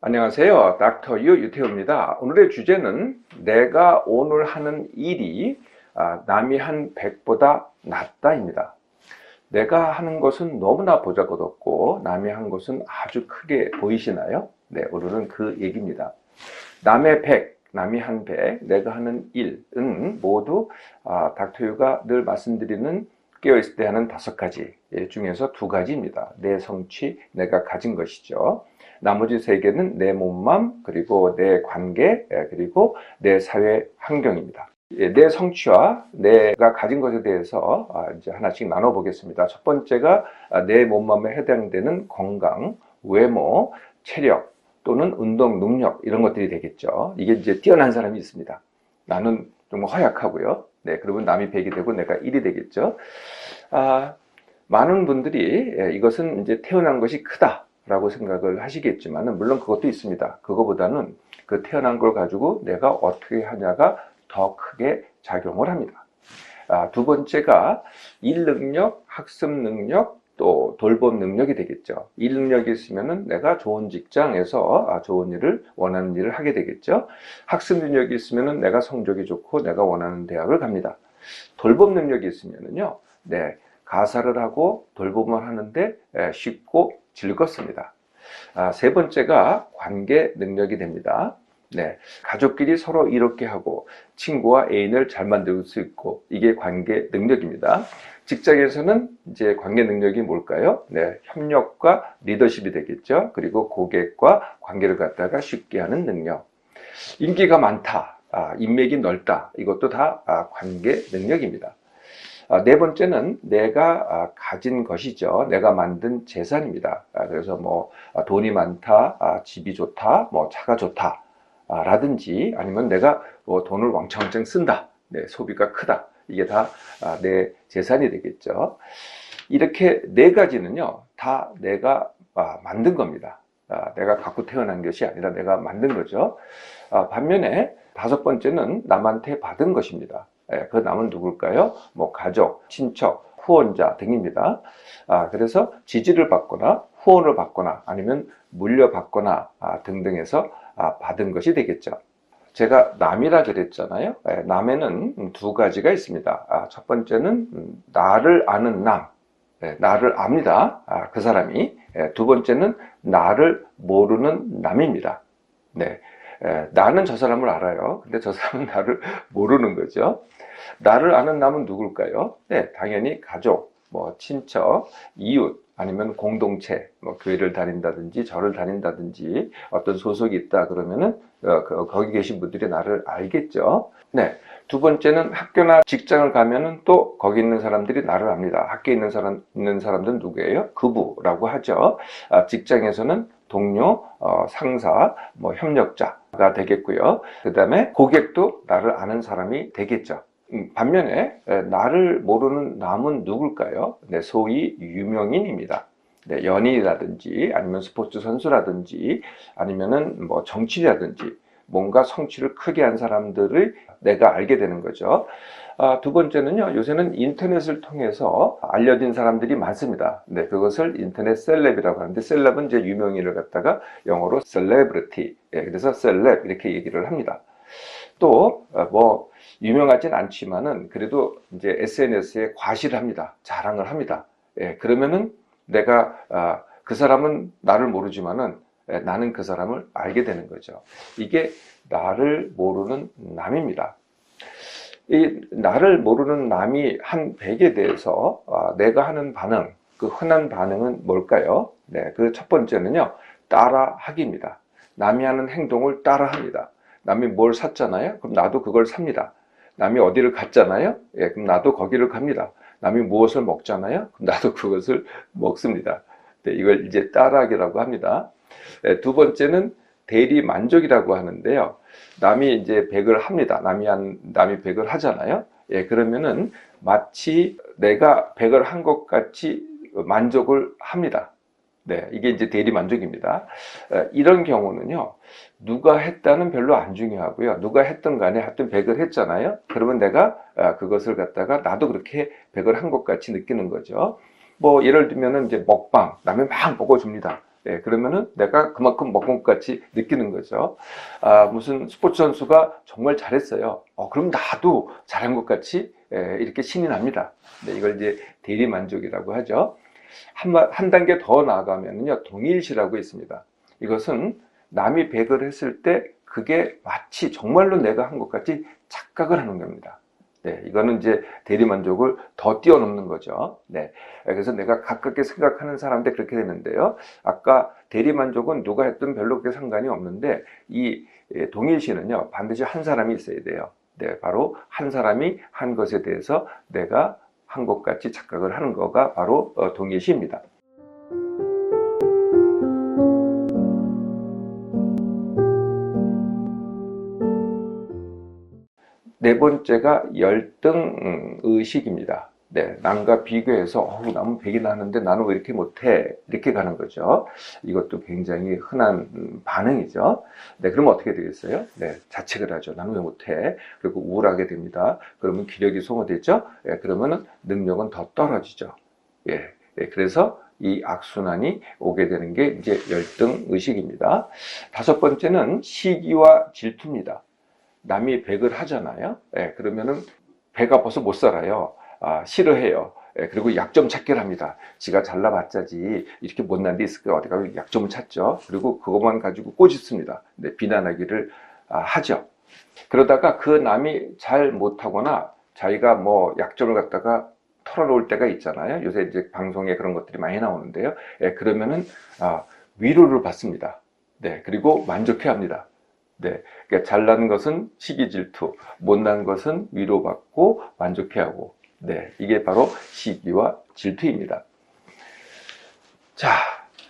안녕하세요. 닥터 유 유태우입니다. 오늘의 주제는 내가 오늘 하는 일이 남이 한 100보다 낫다입니다. 내가 하는 것은 너무나 보잘것없고 남이 한 것은 아주 크게 보이시나요? 네, 오늘은 그 얘기입니다. 남의 100, 남이 한 100, 내가 하는 일은 모두 닥터 유가 늘 말씀드리는 깨어있을 때 하는 5가지 중에서 2가지입니다. 내 성취, 내가 가진 것이죠. 나머지 3개는 내 몸맘, 그리고 내 관계, 그리고 내 사회 환경입니다. 내 성취와 내가 가진 것에 대해서 이제 하나씩 나눠보겠습니다. 첫 번째가 내 몸맘에 해당되는 건강, 외모, 체력 또는 운동 능력 이런 것들이 되겠죠. 이게 이제 뛰어난 사람이 있습니다. 나는 좀 허약하고요. 네, 그러면 남이 100이 되고 내가 1이 되겠죠. 많은 분들이 이것은 이제 태어난 것이 크다 라고 생각을 하시겠지만 물론 그것도 있습니다. 그거보다는 그 태어난 걸 가지고 내가 어떻게 하냐가 더 크게 작용을 합니다. 2번째가 일 능력, 학습 능력, 또 돌봄 능력이 되겠죠. 일 능력이 있으면은 내가 좋은 직장에서 좋은 일을, 원하는 일을 하게 되겠죠. 학습 능력이 있으면은 내가 성적이 좋고 내가 원하는 대학을 갑니다. 돌봄 능력이 있으면은요, 네, 가사를 하고 돌봄을 하는데 쉽고 즐겁습니다. 3번째가 관계 능력이 됩니다. 네, 가족끼리 서로 이렇게 하고 친구와 애인을 잘 만들 수 있고 이게 관계 능력입니다. 직장에서는 이제 관계 능력이 뭘까요? 네, 협력과 리더십이 되겠죠. 그리고 고객과 관계를 갖다가 쉽게 하는 능력. 인기가 많다, 인맥이 넓다. 이것도 다 관계 능력입니다. 4번째는 내가 가진 것이죠. 내가 만든 재산입니다. 그래서 뭐 돈이 많다, 집이 좋다, 뭐 차가 좋다 라든지 아니면 내가 돈을 왕창왕창 쓴다, 네, 소비가 크다. 이게 다 내 재산이 되겠죠. 이렇게 4가지는요 다 내가 만든 겁니다. 내가 갖고 태어난 것이 아니라 내가 만든 거죠. 반면에 5번째는 남한테 받은 것입니다. 그 남은 누굴까요? 뭐 가족, 친척, 후원자 등입니다. 그래서 지지를 받거나 후원을 받거나 아니면 물려받거나 등등해서 받은 것이 되겠죠. 제가 남이라 그랬잖아요. 남에는 2가지가 있습니다. 첫 번째는 나를 아는 남, 나를 압니다. 그 사람이. 2번째는 나를 모르는 남입니다. 네. 나는 저 사람을 알아요. 근데 저 사람은 나를 모르는 거죠. 나를 아는 남은 누굴까요? 네, 당연히 가족, 뭐 친척, 이웃, 아니면 공동체, 뭐 교회를 다닌다든지 절을 다닌다든지 어떤 소속이 있다 그러면은 거기 계신 분들이 나를 알겠죠. 네, 2번째는 학교나 직장을 가면은 또 거기 있는 사람들이 나를 압니다. 학교에 있는 사람들은 누구예요? 그부라고 하죠. 직장에서는 동료, 상사, 뭐 협력자가 되겠고요. 그 다음에 고객도 나를 아는 사람이 되겠죠. 반면에 나를 모르는 남은 누굴까요? 네, 소위 유명인입니다. 네, 연예인이라든지 아니면 스포츠 선수라든지 아니면은 뭐 정치라든지 뭔가 성취를 크게 한 사람들을 내가 알게 되는 거죠. 2번째는요, 요새는 인터넷을 통해서 알려진 사람들이 많습니다. 네, 그것을 인터넷 셀럽이라고 하는데, 셀럽은 이제 유명인을 갖다가 영어로 셀레브리티, 그래서 셀럽 이렇게 얘기를 합니다. 또 뭐 유명하진 않지만은 그래도 이제 SNS에 과시를 합니다. 자랑을 합니다. 그러면은 내가 그 사람은 나를 모르지만은 나는 그 사람을 알게 되는 거죠. 이게 나를 모르는 남입니다. 이 나를 모르는 남이 한 100에 대해서 내가 하는 반응, 그 흔한 반응은 뭘까요? 네, 그 첫 번째는요, 따라하기입니다. 남이 하는 행동을 따라합니다. 남이 뭘 샀잖아요? 그럼 나도 그걸 삽니다. 남이 어디를 갔잖아요? 예, 그럼 나도 거기를 갑니다. 남이 무엇을 먹잖아요? 그럼 나도 그것을 먹습니다. 네, 이걸 이제 따라하기라고 합니다. 2번째는 대리 만족이라고 하는데요. 남이 이제 100을 합니다. 남이 100을 하잖아요. 예, 그러면은 마치 내가 100을 한 것 같이 만족을 합니다. 네, 이게 이제 대리 만족입니다. 이런 경우는요, 누가 했다는 별로 안 중요하고요. 누가 했든 간에 하여튼 100을 했잖아요. 그러면 내가 그것을 갖다가 나도 그렇게 100을 한 것 같이 느끼는 거죠. 뭐 예를 들면은 이제 먹방, 남이 막 먹어줍니다. 예, 그러면은 내가 그만큼 먹은 것 같이 느끼는 거죠. 무슨 스포츠 선수가 정말 잘했어요. 그럼 나도 잘한 것 같이 이렇게 신이 납니다. 네, 이걸 이제 대리만족이라고 하죠. 한 단계 더 나아가면요, 동일시라고 있습니다. 이것은 남이 100을 했을 때 그게 마치 정말로 내가 한 것 같이 착각을 하는 겁니다. 네, 이거는 이제 대리만족을 더 뛰어넘는 거죠. 네, 그래서 내가 가깝게 생각하는 사람한테 그렇게 되는데요. 아까 대리만족은 누가 했든 별로 그렇게 상관이 없는데 이 동일시는요, 반드시 한 사람이 있어야 돼요. 네, 바로 한 사람이 한 것에 대해서 내가 한 것 같이 착각을 하는 거가 바로 동일시입니다. 네 번째가 열등 의식입니다. 네, 남과 비교해서 남은 100이나 하는데 나는 왜 이렇게 못해? 이렇게 가는 거죠. 이것도 굉장히 흔한 반응이죠. 네, 그러면 어떻게 되겠어요? 네, 자책을 하죠. 나는 왜 못해? 그리고 우울하게 됩니다. 그러면 기력이 소모되죠. 그러면 능력은 더 떨어지죠. 예, 그래서 이 악순환이 오게 되는 게 이제 열등 의식입니다. 다섯 번째는 시기와 질투입니다. 남이 100을 하잖아요. 그러면은 배가 아파서 못 살아요. 싫어해요. 그리고 약점 찾기를 합니다. 지가 잘나봤자지 이렇게 못난 데 있을까 어디 가서 약점을 찾죠. 그리고 그것만 가지고 꼬집습니다. 비난하기를 하죠. 그러다가 그 남이 잘 못하거나 자기가 뭐 약점을 갖다가 털어놓을 때가 있잖아요. 요새 이제 방송에 그런 것들이 많이 나오는데요. 그러면은 위로를 받습니다. 네, 그리고 만족해합니다. 네, 그러니까 잘난 것은 시기 질투, 못난 것은 위로받고 만족해하고, 네, 이게 바로 시기와 질투입니다. 자,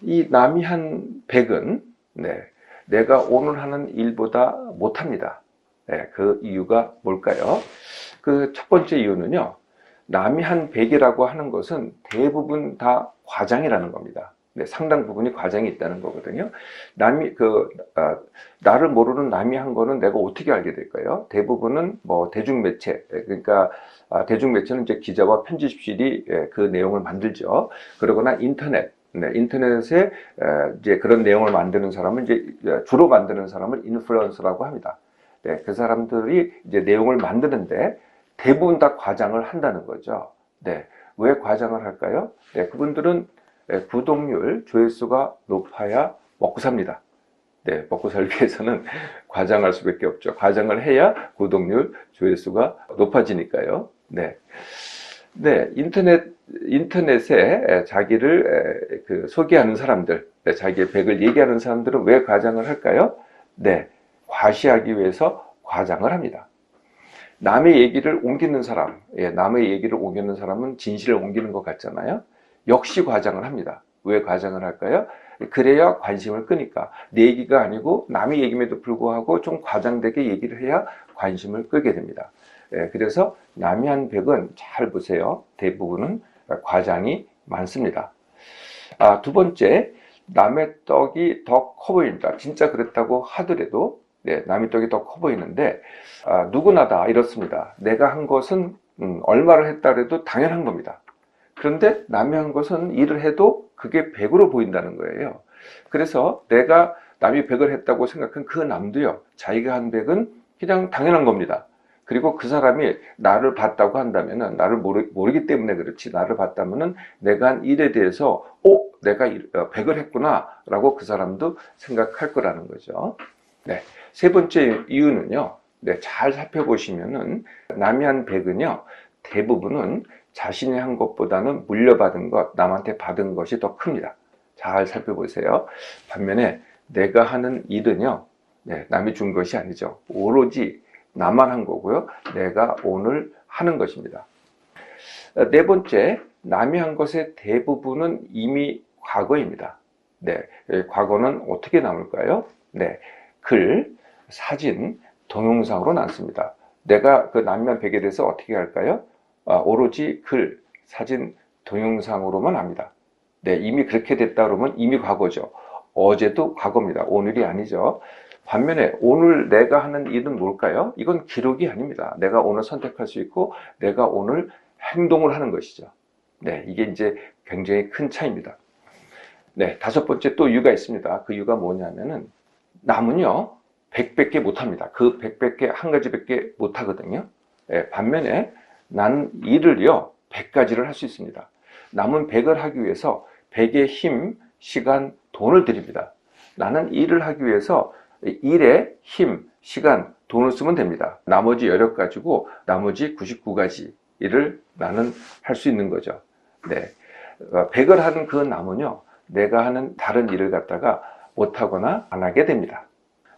이 남이 한 100은 네, 내가 오늘 하는 일보다 못합니다. 네, 그 이유가 뭘까요? 그 첫 번째 이유는요, 남이 한 100이라고 하는 것은 대부분 다 과장이라는 겁니다. 네, 상당 부분이 과장이 있다는 거거든요. 나를 모르는 남이 한 거는 내가 어떻게 알게 될까요? 대부분은 뭐 대중매체, 그러니까 대중매체는 이제 기자와 편집실이 그 내용을 만들죠. 그러거나 인터넷, 네, 인터넷에 이제 그런 내용을 만드는 사람은 이제 주로 만드는 사람을 인플루언서라고 합니다. 네, 그 사람들이 이제 내용을 만드는데 대부분 다 과장을 한다는 거죠. 네, 왜 과장을 할까요? 네, 그분들은 구독률, 조회수가 높아야 먹고 삽니다. 네, 먹고 살기 위해서는 과장할 수밖에 없죠. 과장을 해야 구독률, 조회수가 높아지니까요. 네. 네, 인터넷에 자기를 소개하는 사람들, 자기의 100을 얘기하는 사람들은 왜 과장을 할까요? 네, 과시하기 위해서 과장을 합니다. 남의 얘기를 옮기는 사람, 남의 얘기를 옮기는 사람은 진실을 옮기는 것 같잖아요. 역시 과장을 합니다. 왜 과장을 할까요? 그래야 관심을 끄니까. 내 얘기가 아니고 남의 얘기임에도 불구하고 좀 과장되게 얘기를 해야 관심을 끄게 됩니다. 그래서 남이 한 100은 잘 보세요. 대부분은 과장이 많습니다. 두 번째, 남의 떡이 더 커 보입니다. 진짜 그랬다고 하더라도 남의 떡이 더 커 보이는데 누구나 다 이렇습니다. 내가 한 것은 얼마를 했다 해도 당연한 겁니다. 그런데 남이 한 것은 일을 해도 그게 100으로 보인다는 거예요. 그래서 내가 남이 100을 했다고 생각한 그 남도요, 자기가 한 100은 그냥 당연한 겁니다. 그리고 그 사람이 나를 봤다고 한다면은, 나를 모르기 때문에 그렇지, 나를 봤다면은 내가 한 일에 대해서 내가 100을 했구나 라고 그 사람도 생각할 거라는 거죠. 네, 세 번째 이유는요, 네, 잘 살펴보시면은 남이 한 100은요, 대부분은 자신이 한 것보다는 물려받은 것, 남한테 받은 것이 더 큽니다. 잘 살펴보세요. 반면에 내가 하는 일은요, 네, 남이 준 것이 아니죠. 오로지 나만 한 거고요. 내가 오늘 하는 것입니다. 네 번째, 남이 한 것의 대부분은 이미 과거입니다. 네, 과거는 어떻게 남을까요? 네, 글, 사진, 동영상으로 남습니다. 내가 그 남이 한 100에 대해서 어떻게 할까요? 오로지 글, 사진, 동영상으로만 합니다. 네, 이미 그렇게 됐다 그러면 이미 과거죠. 어제도 과거입니다. 오늘이 아니죠. 반면에 오늘 내가 하는 일은 뭘까요? 이건 기록이 아닙니다. 내가 오늘 선택할 수 있고 내가 오늘 행동을 하는 것이죠. 네, 이게 이제 굉장히 큰 차이입니다. 네, 다섯 번째 또 이유가 있습니다. 그 이유가 뭐냐면은 남은요 100밖에 못합니다. 그 100밖에 한 가지밖에 못하거든요. 예, 반면에 나는 일을요 100가지를 할 수 있습니다. 남은 100을 하기 위해서 100의 힘, 시간, 돈을 드립니다. 나는 일을 하기 위해서 일에 힘, 시간, 돈을 쓰면 됩니다. 나머지 여력 가지고 나머지 99가지 일을 나는 할 수 있는 거죠. 네, 100을 하는 그 남은요 내가 하는 다른 일을 갖다가 못하거나 안 하게 됩니다.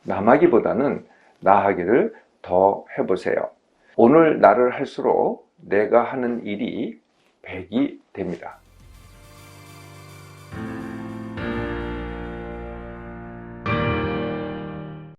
남하기보다는 나하기를 더 해보세요. 오늘 나를 할수록 내가 하는 일이 100이 됩니다.